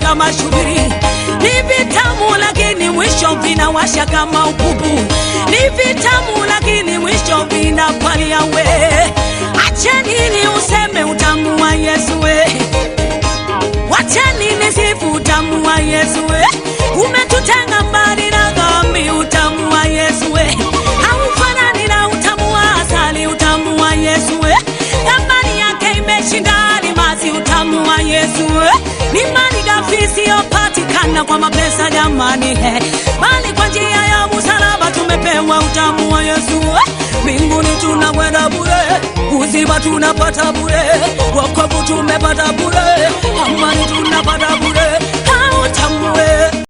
kama shubiri. Ni vitamu lakini mwisho vinawasha kama upupu. Ni vitamu lakini mwisho vinapalia we. Acheni ni useme utamu wa Yesu we. Wacheni nisifu utamu wa Yesu we. Umetutenga mbali na dhambi utamu wa Yesu we. Haufanani na utamu wa asali utamu wa Yesu we. Thamani yake imeshinda almasi utamu wa Yesu we. Ni mali ghafi isiyopatikana kwa mapesa jamani he. Bali kwa njia ya msalaba tumepewa utamu wa Yesu we. Mbinguni tunakwenda bure, uzima tunapata bure, wokovu tumepata bure, amani tunapata bure.